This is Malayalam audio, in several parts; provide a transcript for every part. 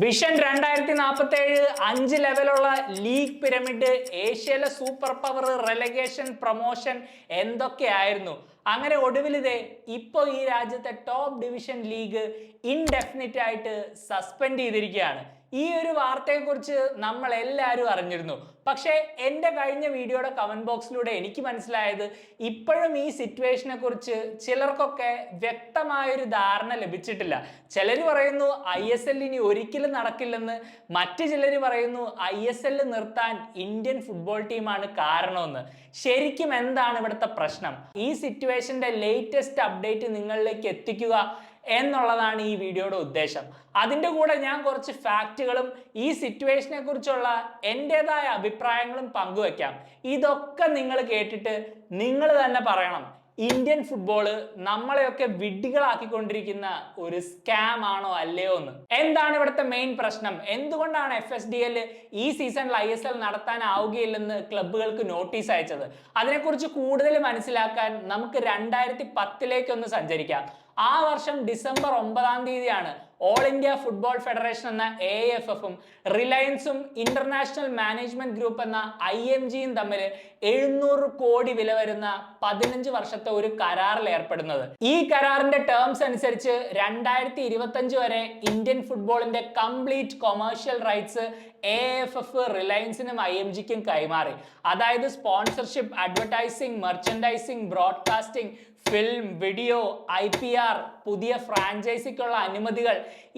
വിഷൻ 2047 5 ലെവലുള്ള ലീഗ് പിരമിഡ്, ഏഷ്യയിലെ സൂപ്പർ പവർ, റെലഗേഷൻ, പ്രൊമോഷൻ എന്തൊക്കെയായിരുന്നു. അങ്ങനെ ഒടുവിൽ ഇപ്പോൾ ഈ രാജ്യത്തെ ടോപ്പ് ഡിവിഷൻ ലീഗ് ഇൻഡെഫിനിറ്റ് ആയിട്ട് സസ്പെൻഡ് ചെയ്തിരിക്കുകയാണ്. ഈ ഒരു വാർത്തയെക്കുറിച്ച് നമ്മൾ എല്ലാവരും അറിഞ്ഞിരുന്നു. പക്ഷേ എൻ്റെ കഴിഞ്ഞ വീഡിയോയുടെ കമന്റ് ബോക്സിലൂടെ എനിക്ക് മനസ്സിലായത് ഇപ്പോഴും ഈ സിറ്റുവേഷനെ കുറിച്ച് ചിലർക്കൊക്കെ വ്യക്തമായൊരു ധാരണ ലഭിച്ചിട്ടില്ല. ചിലർ പറയുന്നു ISL ഇനി ഒരിക്കലും നടക്കില്ലെന്ന്, മറ്റു ചിലർ പറയുന്നു ISL നിർത്താൻ ഇന്ത്യൻ ഫുട്ബോൾ ടീമാണ് കാരണമെന്ന്. ശരിക്കും എന്താണ് ഇവിടുത്തെ പ്രശ്നം? ഈ സിറ്റുവേഷന്റെ ലേറ്റസ്റ്റ് അപ്ഡേറ്റ് നിങ്ങളിലേക്ക് എത്തിക്കുക എന്നുള്ളതാണ് ഈ വീഡിയോയുടെ ഉദ്ദേശം. അതിൻ്റെ കൂടെ ഞാൻ കുറച്ച് ഫാക്റ്റുകളും ഈ സിറ്റുവേഷനെ കുറിച്ചുള്ള എൻ്റെതായ അഭിപ്രായങ്ങളും പങ്കുവെക്കാം. ഇതൊക്കെ നിങ്ങൾ കേട്ടിട്ട് നിങ്ങൾ തന്നെ പറയണം, ഇന്ത്യൻ ഫുട്ബോള് നമ്മളെയൊക്കെ വിഡ്ഢികളാക്കിക്കൊണ്ടിരിക്കുന്ന ഒരു സ്കാം ആണോ അല്ലയോ എന്ന്. എന്താണ് ഇവിടുത്തെ മെയിൻ പ്രശ്നം? എന്തുകൊണ്ടാണ് FSDL ഈ സീസണിൽ ISL നടത്താനാവുകയില്ലെന്ന് ക്ലബ്ബുകൾക്ക് നോട്ടീസ് അയച്ചത്? അതിനെക്കുറിച്ച് കൂടുതൽ മനസ്സിലാക്കാൻ നമുക്ക് 2010 ഒന്ന് സഞ്ചരിക്കാം. ആ വർഷം December 9 all India football federation എന്ന AIFF-ഉം റിലയൻസും ഇന്റർനാഷണൽ മാനേജ്മെന്റ് ഗ്രൂപ്പ് എന്ന IMG-യും തമ്മിൽ 700 കോടി വില വരുന്ന 15 വർഷത്തെ ഒരു കരാറിൽ ഏർപ്പെടുന്നത്. ഈ കരാറിന്റെ ടേംസ് അനുസരിച്ച് 2025 വരെ ഇന്ത്യൻ ഫുട്ബോളിന്റെ കംപ്ലീറ്റ് കൊമേഴ്ഷ്യൽ റൈറ്റ്സ് AIFF റിലയൻസിനും IMG-ക്കും കൈമാറി. അതായത് sponsorship, advertising, merchandising, broadcasting, film, video, IPR, പുതിയ ഫ്രാഞ്ചൈസിക്കുള്ള അനുമതികൾ,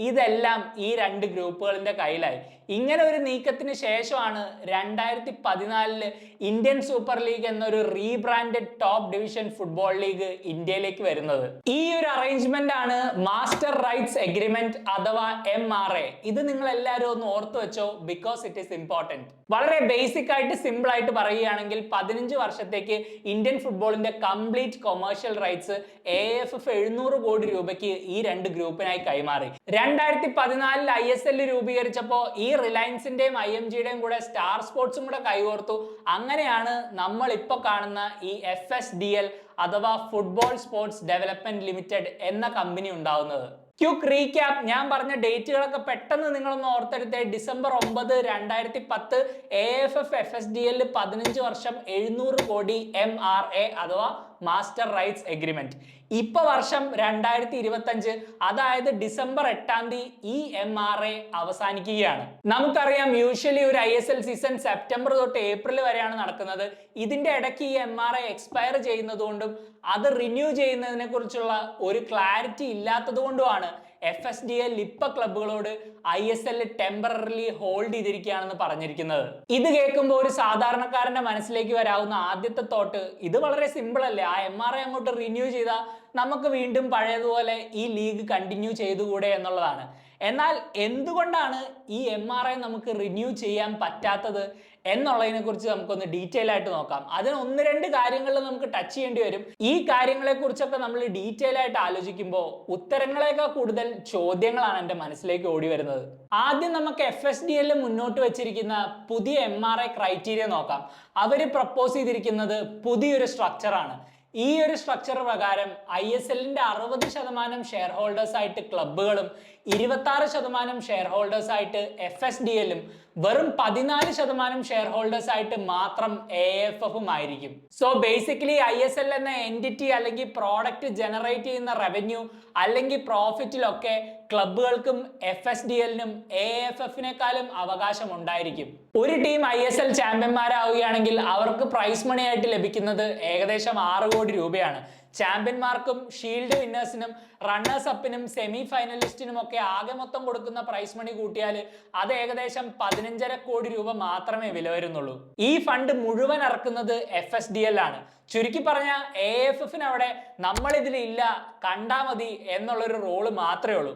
ഇതെല്ലാം ഈ രണ്ട് ഗ്രൂപ്പുകളുടെ കയ്യിലായി. ഇങ്ങനെ ഒരു നീക്കത്തിന് ശേഷമാണ് 2014 ഇന്ത്യൻ സൂപ്പർ ലീഗ് എന്നൊരു rebranded top division football league ഇന്ത്യയിലേക്ക് വരുന്നത്. ഈ ഒരു അറേഞ്ച്മെന്റ് ആണ് മാസ്റ്റർ റൈറ്റ്സ് എഗ്രിമെന്റ് അഥവാ MRA. ഇത് നിങ്ങൾ എല്ലാവരും ഒന്ന് ഓർത്തു വെച്ചോ, ബിക്കോസ് ഇറ്റ് ഈസ് ഇമ്പോർട്ടന്റ്. വളരെ ബേസിക് ആയിട്ട് സിമ്പിൾ ആയിട്ട് പറയുകയാണെങ്കിൽ 15 വർഷത്തേക്ക് ഇന്ത്യൻ ഫുട്ബോളിന്റെ കംപ്ലീറ്റ് കൊമേഴ്ഷ്യൽ റൈറ്റ്സ് AIFF 700 കോടി രൂപയ്ക്ക് ഈ രണ്ട് ഗ്രൂപ്പിനായി കൈമാറി. 2014 ISL രൂപീകരിച്ചപ്പോൾ ഈ റിലയൻസിന്റെയും IMG-യുടെയും കൂടെ സ്റ്റാർ സ്പോർട്സും കൂടെ കൈകോർത്തു. അങ്ങനെയാണ് നമ്മൾ ഇപ്പൊ കാണുന്ന ഈ FSDL അഥവാ ഫുട്ബോൾ സ്പോർട്സ് ഡെവലപ്മെന്റ് ലിമിറ്റഡ് എന്ന കമ്പനി ഉണ്ടാവുന്നത്. ക്യുക്ക് റീക്യാപ്പ്, ഞാൻ പറഞ്ഞ ഡേറ്റുകളൊക്കെ പെട്ടെന്ന് നിങ്ങളൊന്ന് ഓർത്തെടുത്തേ. ഡിസംബർ 9, 2010 AIFF FSDL 15 വർഷം 700 കോടി MRA അഥവാ മാസ്റ്റർ റൈറ്റ്സ് എഗ്രിമെന്റ്. ഇപ്പൊ വർഷം 2025, അതായത് ഡിസംബർ 8 ഈ MRA അവസാനിക്കുകയാണ്. നമുക്കറിയാം യൂഷ്വലി ഒരു ISL സീസൺ സെപ്റ്റംബർ തൊട്ട് ഏപ്രിൽ വരെയാണ് നടക്കുന്നത്. ഇതിന്റെ ഇടയ്ക്ക് ഈ MRA എക്സ്പയർ ചെയ്യുന്നതുകൊണ്ടും അത് റിന്യൂ ചെയ്യുന്നതിനെ കുറിച്ചുള്ള ഒരു ക്ലാരിറ്റി ഇല്ലാത്തത് കൊണ്ടുമാണ് FSDL ഇപ്പൊ ക്ലബുകളോട് ISL ടെമ്പററിലി ഹോൾഡ് ചെയ്തിരിക്കുകയാണെന്ന് പറഞ്ഞിരിക്കുന്നത്. ഇത് കേൾക്കുമ്പോൾ ഒരു സാധാരണക്കാരന്റെ മനസ്സിലേക്ക് വരാവുന്ന ആദ്യത്തെ തോട്ട്, ഇത് വളരെ സിമ്പിൾ അല്ലേ, ആ MRA അങ്ങോട്ട് റിന്യൂ ചെയ്താൽ നമുക്ക് വീണ്ടും പഴയതുപോലെ ഈ ലീഗ് കണ്ടിന്യൂ ചെയ്തുകൂടെ എന്നുള്ളതാണ്. എന്നാൽ എന്തുകൊണ്ടാണ് ഈ MRA നമുക്ക് റിന്യൂ ചെയ്യാൻ പറ്റാത്തത് എന്നുള്ളതിനെ കുറിച്ച് നമുക്കൊന്ന് ഡീറ്റെയിൽ ആയിട്ട് നോക്കാം. അതിന് 1-2 കാര്യങ്ങളിൽ നമുക്ക് ടച്ച് ചെയ്യേണ്ടി വരും. ഈ കാര്യങ്ങളെ കുറിച്ചൊക്കെ നമ്മൾ ഡീറ്റെയിൽ ആയിട്ട് ആലോചിക്കുമ്പോൾ ഉത്തരങ്ങളെക്കാൾ കൂടുതൽ ചോദ്യങ്ങളാണ് എൻ്റെ മനസ്സിലേക്ക് ഓടി വരുന്നത്. ആദ്യം നമുക്ക് FSDL മുന്നോട്ട് വെച്ചിരിക്കുന്ന പുതിയ MRA ക്രൈറ്റീരിയ നോക്കാം. അവർ പ്രപ്പോസ് ചെയ്തിരിക്കുന്നത് പുതിയൊരു സ്ട്രക്ചറാണ്. ഈ ഒരു സ്ട്രക്ചർ പ്രകാരം ISL-ന്റെ 60% ഷെയർ ഹോൾഡേഴ്സ് ആയിട്ട് ക്ലബ്ബുകളും 26% ഷെയർ ഹോൾഡേഴ്സ് ആയിട്ട് FSDL-ഉം വെറും 14% ഷെയർ ഹോൾഡേഴ്സ് ആയിട്ട് മാത്രം AIFF-ഉം ആയിരിക്കും. സോ ബേസിക്കലി ISL എന്ന എൻറ്റിറ്റി അല്ലെങ്കിൽ പ്രോഡക്റ്റ് ജനറേറ്റ് ചെയ്യുന്ന റവന്യൂ അല്ലെങ്കിൽ പ്രോഫിറ്റിലൊക്കെ ക്ലബ്ബുകൾക്കും FSDL-നും AIFF-നേക്കാളും അവകാശം ഉണ്ടായിരിക്കും. ഒരു ടീം ISL ചാമ്പ്യന്മാരാവുകയാണെങ്കിൽ അവർക്ക് പ്രൈസ് മണി ആയിട്ട് ലഭിക്കുന്നത് ഏകദേശം 6 കോടി രൂപയാണ്. ചാമ്പ്യന്മാർക്കും ഷീൽഡ് വിന്നേഴ്സിനും റണ്ണേഴ്സ് അപ്പിനും സെമി ഫൈനലിസ്റ്റിനും ഒക്കെ ആകെ മൊത്തം കൊടുക്കുന്ന പ്രൈസ് മണി കൂട്ടിയാൽ അത് ഏകദേശം 15.5 കോടി രൂപ മാത്രമേ വില വരുന്നുള്ളൂ. ഈ ഫണ്ട് മുഴുവൻ ഇറക്കുന്നത് FSDL ആണ്. ചുരുക്കി പറഞ്ഞ AIFF-ന് അവിടെ നമ്മളിതിലില്ല, കണ്ടാ മതി എന്നുള്ളൊരു റോള് മാത്രമേ ഉള്ളൂ.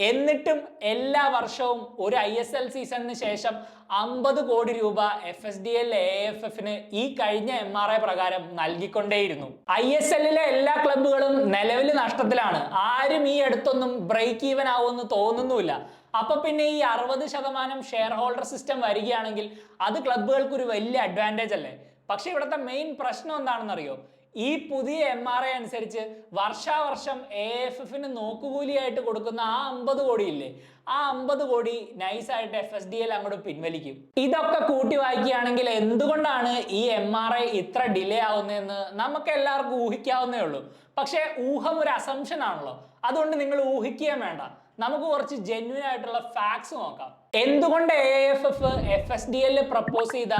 എന്നിട്ടും എല്ലാ വർഷവും ഒരു ISL സീസണിന് ശേഷം 50 കോടി രൂപ FSDL AIFF-ന് ഈ കഴിഞ്ഞ MRA പ്രകാരം നൽകിക്കൊണ്ടേയിരുന്നു. ISL-ലെ എല്ലാ ക്ലബ്ബുകളും നിലവിൽ നഷ്ടത്തിലാണ്. ആരും ഈ അടുത്തൊന്നും ബ്രേക്ക് ഈവൻ ആവുമെന്ന് തോന്നുന്നുമില്ല. അപ്പൊ പിന്നെ ഈ 60% ഷെയർ ഹോൾഡർ സിസ്റ്റം വരികയാണെങ്കിൽ അത് ക്ലബ്ബുകൾക്ക് ഒരു വലിയ അഡ്വാൻറ്റേജ് അല്ലേ? പക്ഷെ ഇവിടുത്തെ മെയിൻ പ്രശ്നം എന്താണെന്നറിയോ? ഈ പുതിയ MRA അനുസരിച്ച് വർഷാവർഷം AFFന് നോക്കുകൂലിയായിട്ട് കൊടുക്കുന്ന ആ 50 കോടി ഇല്ലേ, ആ 50 കോടി നൈസായിട്ട് FSDL അങ്ങോട്ട് പിൻവലിക്കും. ഇതൊക്കെ കൂട്ടി വായിക്കുകയാണെങ്കിൽ എന്തുകൊണ്ടാണ് ഈ MRA ഇത്ര ഡിലേ ആവുന്നതെന്ന് നമുക്ക് എല്ലാവർക്കും ഊഹിക്കാവുന്നേ ഉള്ളൂ. പക്ഷേ ഊഹം ഒരു അസംഷൻ ആണല്ലോ, അതുകൊണ്ട് നിങ്ങൾ ഊഹിക്കുകയും വേണ്ട. നമുക്ക് കുറച്ച് ജെന്യൂൻ ആയിട്ടുള്ള ഫാക്ട്സ് നോക്കാം. എന്തുകൊണ്ട് AFF FSDL പ്രപ്പോസ് ചെയ്ത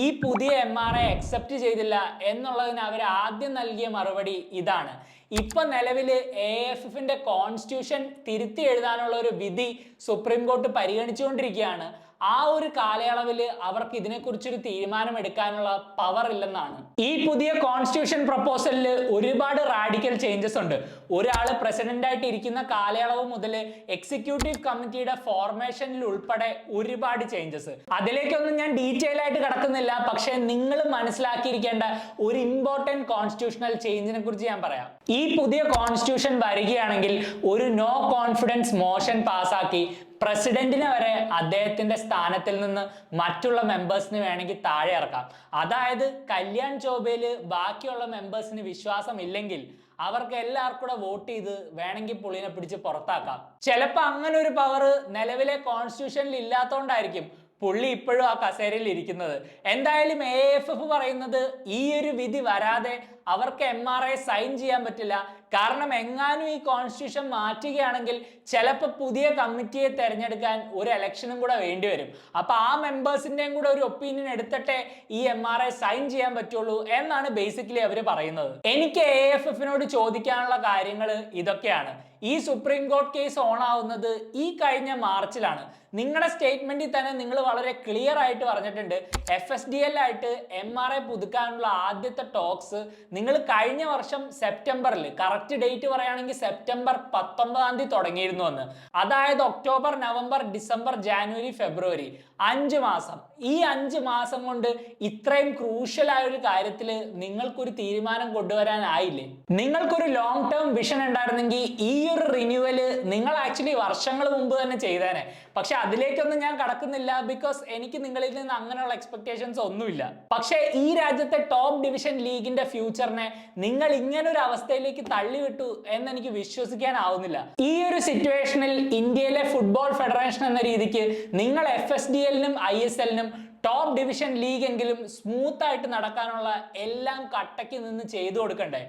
ഈ പുതിയ MRA അക്സെപ്റ്റ് ചെയ്തില്ല എന്നുള്ളതിന് അവർ ആദ്യം നൽകിയ മറുപടി ഇതാണ്. ഇപ്പൊ നിലവില് AFFന്റെ കോൺസ്റ്റിറ്റ്യൂഷൻ തിരുത്തി എഴുതാനുള്ള ഒരു വിധി സുപ്രീം കോർട്ട് പരിഗണിച്ചുകൊണ്ടിരിക്കുകയാണ്. ആ ഒരു കാലയളവിൽ അവർക്ക് ഇതിനെക്കുറിച്ചൊരു തീരുമാനം എടുക്കാനുള്ള പവർ ഇല്ലെന്നാണ്. ഈ പുതിയ കോൺസ്റ്റിറ്റ്യൂഷൻ പ്രപ്പോസലിൽ ഒരുപാട് റാഡിക്കൽ ചേഞ്ചസ് ഉണ്ട്. ഒരാൾ പ്രസിഡന്റ് ആയിട്ട് ഇരിക്കുന്ന കാലയളവ് മുതൽ എക്സിക്യൂട്ടീവ് കമ്മിറ്റിയുടെ ഫോർമേഷനിൽ ഉൾപ്പെടെ ഒരുപാട് ചേഞ്ചസ്. അതിലേക്കൊന്നും ഞാൻ ഡീറ്റെയിൽ ആയിട്ട് കിടക്കുന്നില്ല. പക്ഷേ നിങ്ങൾ മനസ്സിലാക്കിയിരിക്കേണ്ട ഒരു ഇമ്പോർട്ടന്റ് കോൺസ്റ്റിറ്റ്യൂഷണൽ ചേഞ്ചിനെ കുറിച്ച് ഞാൻ പറയാം. ഈ പുതിയ കോൺസ്റ്റിറ്റ്യൂഷൻ വരികയാണെങ്കിൽ ഒരു നോ കോൺഫിഡൻസ് മോഷൻ പാസ്സാക്കി പ്രസിഡന്റിനെ വരെ അദ്ദേഹത്തിന്റെ സ്ഥാനത്തിൽ നിന്ന് മറ്റുള്ള മെമ്പേഴ്സിന് വേണമെങ്കിൽ താഴെ ഇറക്കാം. അതായത് കല്യാൺ ചൗബേല് ബാക്കിയുള്ള മെമ്പേഴ്സിന് വിശ്വാസം ഇല്ലെങ്കിൽ അവർക്ക് എല്ലാവർക്കും കൂടെ വോട്ട് ചെയ്ത് വേണമെങ്കിൽ പുള്ളിനെ പിടിച്ച് പുറത്താക്കാം. ചിലപ്പോൾ അങ്ങനെ ഒരു പവർ നിലവിലെ കോൺസ്റ്റിറ്റ്യൂഷനിൽ ഇല്ലാത്തതുകൊണ്ടായിരിക്കും പുള്ളി ഇപ്പോഴും ആ കസേരയിൽ ഇരിക്കുന്നത്. എന്തായാലും AFF പറയുന്നത് ഈ ഒരു വിധി വരാതെ അവർക്ക് MRA സൈൻ ചെയ്യാൻ പറ്റില്ല. കാരണം എങ്ങാനും ഈ കോൺസ്റ്റിറ്റ്യൂഷൻ മാറ്റുകയാണെങ്കിൽ ചിലപ്പോൾ പുതിയ കമ്മിറ്റിയെ തെരഞ്ഞെടുക്കാൻ ഒരു ഇലക്ഷനും കൂടെ വേണ്ടി വരും. അപ്പൊ ആ മെമ്പേഴ്സിന്റെയും കൂടെ ഒരു ഒപ്പീനിയൻ എടുത്തിട്ടേ ഈ MRA സൈൻ ചെയ്യാൻ പറ്റുള്ളൂ എന്നാണ് ബേസിക്കലി അവർ പറയുന്നത്. എനിക്ക് AFFനോട് ചോദിക്കാനുള്ള കാര്യങ്ങൾ ഇതൊക്കെയാണ്. ഈ സുപ്രീം കോർട്ട് കേസ് ഓൺ ആവുന്നത് ഈ കഴിഞ്ഞ മാർച്ചിലാണ്. നിങ്ങളുടെ സ്റ്റേറ്റ്മെന്റിൽ തന്നെ നിങ്ങൾ വളരെ ക്ലിയർ ആയിട്ട് പറഞ്ഞിട്ടുണ്ട് FSDL ആയിട്ട് MRA പുതുക്കാനുള്ള ആദ്യത്തെ ടോക്സ് നിങ്ങൾ കഴിഞ്ഞ വർഷം സെപ്റ്റംബറിൽ, കറക്റ്റ് ഡേറ്റ് പറയുകയാണെങ്കിൽ സെപ്റ്റംബർ 19 തുടങ്ങിയിരുന്നു എന്ന്. അതായത് ഒക്ടോബർ, നവംബർ, ഡിസംബർ, ജാനുവരി, ഫെബ്രുവരി 5 മാസം. ഈ 5 മാസം കൊണ്ട് ഇത്രയും ക്രൂഷ്യൽ ആയ ഒരു കാര്യത്തിൽ നിങ്ങൾക്കൊരു തീരുമാനം കൊണ്ടുവരാനായില്ലേ? നിങ്ങൾക്കൊരു ലോങ് ടേം വിഷൻ ഉണ്ടായിരുന്നെങ്കിൽ ഈ ഒരു റിന്യൂവല് നിങ്ങൾ ആക്ച്വലി വർഷങ്ങൾ മുമ്പ് തന്നെ ചെയ്തേനെ. പക്ഷെ അതിലേക്കൊന്നും ഞാൻ കടക്കുന്നില്ല, ബിക്കോസ് എനിക്ക് നിങ്ങളിൽ നിന്ന് അങ്ങനെയുള്ള എക്സ്പെക്ടേഷൻസ് ഒന്നുമില്ല. പക്ഷേ ഈ രാജ്യത്തെ ടോപ്പ് ഡിവിഷൻ ലീഗിന്റെ ഫ്യൂച്ചറിനെ നിങ്ങൾ ഇങ്ങനെ ഒരു അവസ്ഥയിലേക്ക് തള്ളിവിട്ടു എന്ന് എനിക്ക് വിശ്വസിക്കാനാവുന്നില്ല. ഈ ഒരു സിറ്റുവേഷനിൽ ഇന്ത്യയിലെ ഫുട്ബോൾ ഫെഡറേഷൻ എന്ന രീതിക്ക് നിങ്ങൾ FSDLനും ISLനും ടോപ്പ് ഡിവിഷൻ ലീഗ് എങ്കിലും സ്മൂത്ത് ആയിട്ട് നടക്കാനുള്ള എല്ലാം കട്ടയ്ക്ക് നിന്ന് ചെയ്തു കൊടുക്കണ്ടേ?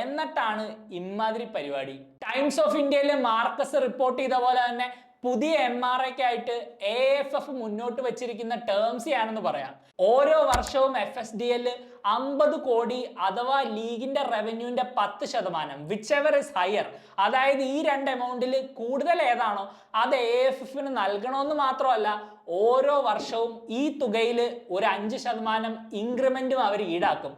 എന്നിട്ടാണ് ഇമാതിരി പരിപാടി. ടൈംസ് ഓഫ് ഇന്ത്യയിൽ മാർക്കസ് റിപ്പോർട്ട് ചെയ്ത പോലെ തന്നെ പുതിയ MRAക്കായിട്ട് AFF മുന്നോട്ട് വെച്ചിരിക്കുന്ന ടേംസ് ആണെന്ന് പറയാം. ഓരോ വർഷവും FSDL 50 കോടി അഥവാ ലീഗിന്റെ റവന്യൂവിന്റെ 10%, വിച്ച് എവർ ഇസ് ഹയർ, അതായത് ഈ രണ്ട് എമൗണ്ടിൽ കൂടുതൽ ഏതാണോ അത് AFFന് നൽകണമെന്ന് മാത്രമല്ല ഓരോ വർഷവും ഈ തുകയിൽ ഒരു 5% ഇൻക്രിമെന്റും അവർ ഈടാക്കും.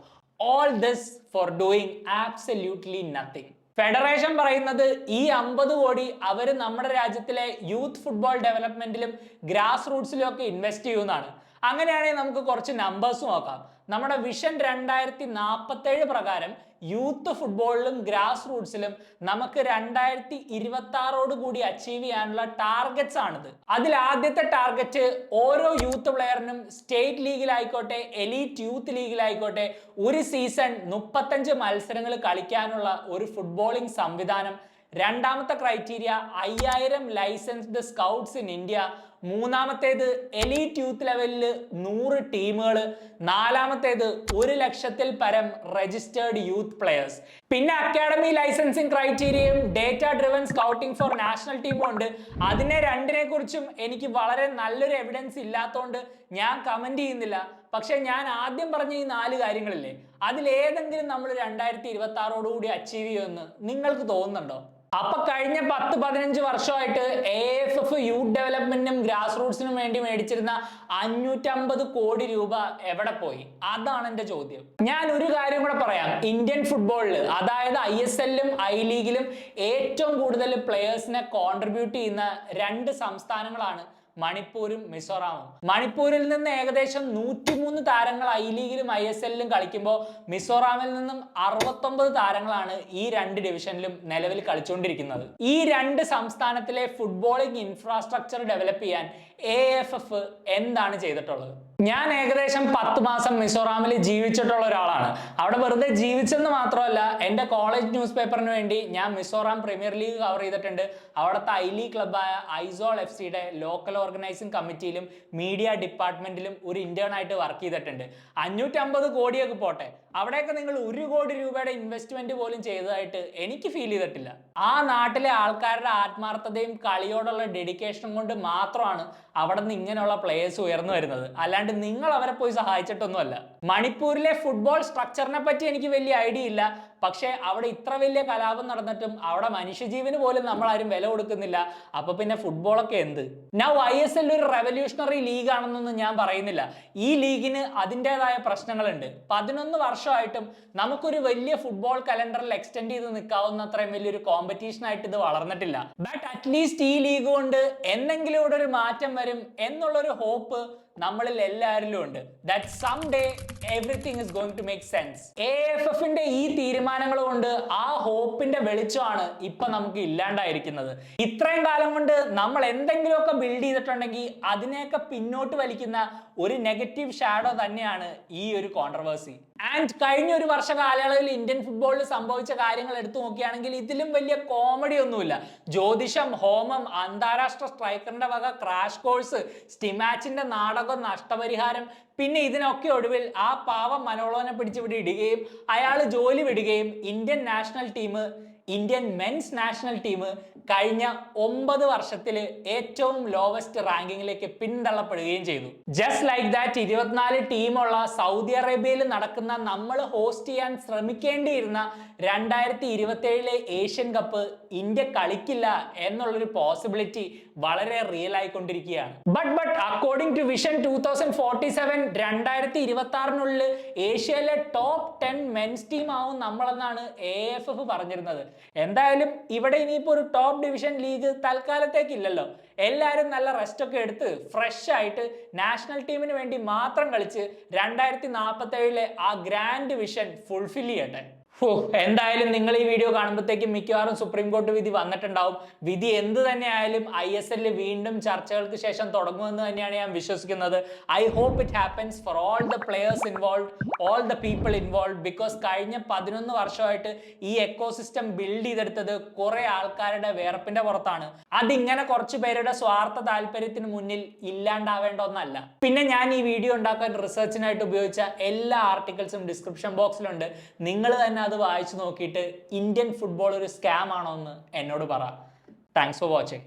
All this for doing absolutely nothing. Federation പറയുന്നത് ഈ 50 കോടി അവർ നമ്മുടെ രാജ്യത്തിലെ യൂത്ത് ഫുട്ബോൾ ഡെവലപ്മെന്റിലും ഗ്രാസ് റൂട്ട്സിലും ഒക്കെ ഇൻവെസ്റ്റ് ചെയ്യുന്നതാണ്. അങ്ങനെയാണെങ്കിൽ നമുക്ക് കുറച്ച് നമ്പേഴ്സ് നോക്കാം. നമ്മുടെ വിഷൻ 2047 പ്രകാരം യൂത്ത് ഫുട്ബോളിലും ഗ്രാസ് റൂട്ട്സിലും നമുക്ക് 2026 കൂടി അച്ചീവ് ചെയ്യാനുള്ള ടാർഗറ്റ്സ് ആണിത്. അതിൽ ആദ്യത്തെ ടാർഗറ്റ് ഓരോ യൂത്ത് പ്ലെയറിനും സ്റ്റേറ്റ് ലീഗിലായിക്കോട്ടെ എലീറ്റ് യൂത്ത് ലീഗിലായിക്കോട്ടെ ഒരു സീസൺ 35 മത്സരങ്ങൾ കളിക്കാനുള്ള ഒരു ഫുട്ബോളിംഗ് സംവിധാനം. രണ്ടാമത്തെ criteria 5000 licensed scouts in India. മൂന്നാമത്തേത് എലീറ്റ് യൂത്ത് ലെവലിൽ 100 ടീമുകൾ. നാലാമത്തേത് 100,000-ൽ പരം രജിസ്റ്റേർഡ് യൂത്ത് പ്ലെയേഴ്സ്. പിന്നെ അക്കാഡമി ലൈസൻസിങ് ക്രൈറ്റീരിയയും data driven scouting for national ടീമും ഉണ്ട്. അതിനെ രണ്ടിനെ കുറിച്ചും എനിക്ക് വളരെ നല്ലൊരു എവിഡൻസ് ഇല്ലാത്തതുകൊണ്ട് ഞാൻ കമന്റ് ചെയ്യുന്നില്ല. പക്ഷെ ഞാൻ ആദ്യം പറഞ്ഞ ഈ 4 കാര്യങ്ങളില്ലേ, അതിലേതെങ്കിലും നമ്മൾ 2026 കൂടി അച്ചീവ് ചെയ്യുമെന്ന് നിങ്ങൾക്ക് തോന്നുന്നുണ്ടോ? അപ്പൊ കഴിഞ്ഞ 10-15 വർഷമായിട്ട് AFF യൂത്ത് ഡെവലപ്മെന്റിനും ഗ്രാസ് റൂട്ട്സിനും വേണ്ടി മേടിച്ചിരുന്ന 550 കോടി രൂപ എവിടെ പോയി? അതാണ് എന്റെ ചോദ്യം. ഞാൻ ഒരു കാര്യം കൂടെ പറയാം. ഇന്ത്യൻ ഫുട്ബോളിൽ, അതായത് ISLലും I ലീഗിലും ഏറ്റവും കൂടുതൽ പ്ലെയേഴ്സിനെ കോൺട്രിബ്യൂട്ട് ചെയ്യുന്ന 2 സംസ്ഥാനങ്ങളാണ് മണിപ്പൂരും മിസോറാമും. മണിപ്പൂരിൽ നിന്ന് ഏകദേശം 103 താരങ്ങൾ ഐ ലീഗിലും ISL കളിക്കുമ്പോൾ മിസോറാമിൽ നിന്നും 69 താരങ്ങളാണ് ഈ രണ്ട് ഡിവിഷനിലും നിലവിൽ കളിച്ചുകൊണ്ടിരിക്കുന്നത്. ഈ രണ്ട് സംസ്ഥാനത്തിലെ ഫുട്ബോളിംഗ് ഇൻഫ്രാസ്ട്രക്ചർ ഡെവലപ്പ് ചെയ്യാൻ AFF എന്താണ് ചെയ്തിട്ടുള്ളത്? ഞാൻ ഏകദേശം 10 മാസം മിസോറാമിൽ ജീവിച്ചിട്ടുള്ള ഒരാളാണ്. അവിടെ വെറുതെ ജീവിച്ചെന്ന് മാത്രമല്ല, എൻ്റെ കോളേജ് ന്യൂസ് പേപ്പറിന് വേണ്ടി ഞാൻ മിസോറാം പ്രീമിയർ ലീഗ് കവർ ചെയ്തിട്ടുണ്ട്. അവിടുത്തെ ഐ ലീഗ് ക്ലബ്ബായ ഐസോൾ FCയുടെ ലോക്കൽ ഓർഗനൈസിംഗ് കമ്മിറ്റിയിലും മീഡിയ ഡിപ്പാർട്ട്മെന്റിലും ഒരു ഇന്റേൺ ആയിട്ട് വർക്ക് ചെയ്തിട്ടുണ്ട്. 550 കോടിയൊക്കെ പോട്ടെ, അവിടെയൊക്കെ നിങ്ങൾ 1 കോടി രൂപയുടെ ഇൻവെസ്റ്റ്മെന്റ് പോലും ചെയ്തതായിട്ട് എനിക്ക് ഫീൽ ചെയ്തിട്ടില്ല. ആ നാട്ടിലെ ആൾക്കാരുടെ ആത്മാർത്ഥതയും കളിയോടുള്ള ഡെഡിക്കേഷനും കൊണ്ട് മാത്രമാണ് അവിടെ നിന്ന് ഇങ്ങനെയുള്ള പ്ലേയേഴ്സ് ഉയർന്നു വരുന്നത്. അല്ലാണ്ട് നിങ്ങൾ അവരെ പോയി സഹായിച്ചിട്ടൊന്നുമല്ല. മണിപ്പൂരിലെ ഫുട്ബോൾ സ്ട്രക്ചറിനെ പറ്റി എനിക്ക് വലിയ ഐഡിയ ഇല്ല. പക്ഷേ അവിടെ ഇത്ര വലിയ കലാപം നടന്നിട്ടും അവിടെ മനുഷ്യജീവന് പോലും നമ്മൾ ആരും വില കൊടുക്കുന്നില്ല. അപ്പൊ പിന്നെ ഫുട്ബോളൊക്കെ എന്ത്? നൗ ISL ഒരു റെവല്യൂഷണറി ലീഗ് ആണെന്നൊന്നും ഞാൻ പറയുന്നില്ല. ഈ ലീഗിന് അതിൻ്റെതായ പ്രശ്നങ്ങളുണ്ട്. 11 വർഷമായിട്ടും നമുക്കൊരു വലിയ ഫുട്ബോൾ കലണ്ടറിൽ എക്സ്റ്റെൻഡ് ചെയ്ത് നിൽക്കാവുന്ന അത്രയും വലിയൊരു കോമ്പറ്റീഷൻ ആയിട്ട് ഇത് വളർന്നിട്ടില്ല. ബട്ട് അറ്റ്ലീസ്റ്റ് ഈ ലീഗ് കൊണ്ട് എന്തെങ്കിലും ഇവിടെ ഒരു മാറ്റം വരും എന്നുള്ളൊരു ഹോപ്പ് നമ്മളിൽ എല്ലാവരിലും ഉണ്ട്. That some day everything is going to make sense. AFFന്റെ ഈ തീരുമാനങ്ങൾ കൊണ്ട് ആ ഹോപ്പിന്റെ വെളിച്ചമാണ് ഇപ്പൊ നമുക്ക് ഇല്ലാണ്ടായിരിക്കുന്നത്. ഇത്രയും കാലം കൊണ്ട് നമ്മൾ എന്തെങ്കിലുമൊക്കെ ബിൽഡ് ചെയ്തിട്ടുണ്ടെങ്കിൽ അതിനെയൊക്കെ പിന്നോട്ട് വലിക്കുന്ന ഒരു നെഗറ്റീവ് ഷാഡോ തന്നെയാണ് ഈ ഒരു കോൺട്രവേഴ്സി. ആൻഡ് കഴിഞ്ഞ ഒരു വർഷ കാലയളവിൽ ഇന്ത്യൻ ഫുട്ബോളിൽ സംഭവിച്ച കാര്യങ്ങൾ എടുത്തു നോക്കുകയാണെങ്കിൽ ഇതിലും വലിയ കോമഡി ഒന്നുമില്ല. ജ്യോതിഷം, ഹോമം, അന്താരാഷ്ട്ര സ്ട്രൈക്കറിന്റെ വക ക്രാഷ് കോഴ്സ്, സ്റ്റിമാച്ചിന്റെ നാടകം, നഷ്ടപരിഹാരം, പിന്നെ ഇതിനൊക്കെ ഒടുവിൽ ആ പാവം മനോളോനെ പിടിച്ചിവിടെ ഇടുകയും അയാൾ ജോലി വിടുകയും ഇന്ത്യൻ മെൻസ് നാഷണൽ ടീം കഴിഞ്ഞ 9 വർഷത്തിൽ ഏറ്റവും ലോവസ്റ്റ് റാങ്കിങ്ങിലേക്ക് പിന്തള്ളപ്പെടുകയും ചെയ്തു. ജസ്റ്റ് ലൈക്ക് ദാറ്റ് 24 ടീമുള്ള സൗദി അറേബ്യയിൽ നടക്കുന്ന നമ്മൾ ഹോസ്റ്റ് ചെയ്യാൻ ശ്രമിക്കേണ്ടിയിരുന്ന 2027 ഏഷ്യൻ കപ്പ് ഇന്ത്യ കളിക്കില്ല എന്നുള്ളൊരു പോസിബിലിറ്റി വളരെ റിയൽ ആയിക്കൊണ്ടിരിക്കുകയാണ്. ബട്ട് അക്കോർഡിംഗ് ടു വിഷൻ 2047 2026 ഏഷ്യയിലെ ടോപ്പ് 10 മെൻസ് ടീം ആവും നമ്മളെന്നാണ് AFF പറഞ്ഞിരുന്നത്. എന്തായാലും ഇവിടെ ഇനിയിപ്പോ ഒരു ടോപ്പ് ഡിവിഷൻ ലീഗ് തൽക്കാലത്തേക്ക് ഇല്ലല്ലോ. എല്ലാവരും നല്ല റെസ്റ്റ് ഒക്കെ എടുത്ത് ഫ്രഷ് ആയിട്ട് നാഷണൽ ടീമിന് വേണ്ടി മാത്രം കളിച്ച് 2047 ആ ഗ്രാൻഡ് വിഷൻ ഫുൾഫിൽ ചെയ്യട്ടെ. എന്തായാലും നിങ്ങൾ ഈ വീഡിയോ കാണുമ്പോഴത്തേക്കും മിക്കവാറും സുപ്രീം കോടതി വിധി വന്നിട്ടുണ്ടാവും. വിധി എന്ത് തന്നെ ആയാലും ISL വീണ്ടും ചർച്ചകൾക്ക് ശേഷം തുടങ്ങുമെന്ന് തന്നെയാണ് ഞാൻ വിശ്വസിക്കുന്നത്. I hope it happens for all the players involve, all the people involve. Because കഴിഞ്ഞ 11 വർഷമായിട്ട് ഈ എക്കോസിസ്റ്റം ബിൽഡ് ചെയ്തെടുത്തത് കുറെ ആൾക്കാരുടെ വേർപ്പിന്റെ പുറത്താണ്. അതിങ്ങനെ കുറച്ച് പേരുടെ സ്വാർത്ഥ താല്പര്യത്തിന് മുന്നിൽ ഇല്ലാണ്ടാവേണ്ട ഒന്നല്ല. പിന്നെ ഞാൻ ഈ വീഡിയോ ഉണ്ടാക്കാൻ റിസർച്ചിനായിട്ട് ഉപയോഗിച്ച എല്ലാ ആർട്ടിക്കിൾസും ഡിസ്ക്രിപ്ഷൻ ബോക്സിലുണ്ട്. നിങ്ങൾ തന്നെ അത് വായിച്ചു നോക്കിയിട്ട് ഇന്ത്യൻ ഫുട്ബോൾ ഒരു സ്കാം ആണോ എന്ന് എന്നോട് പറ. Thanks for watching.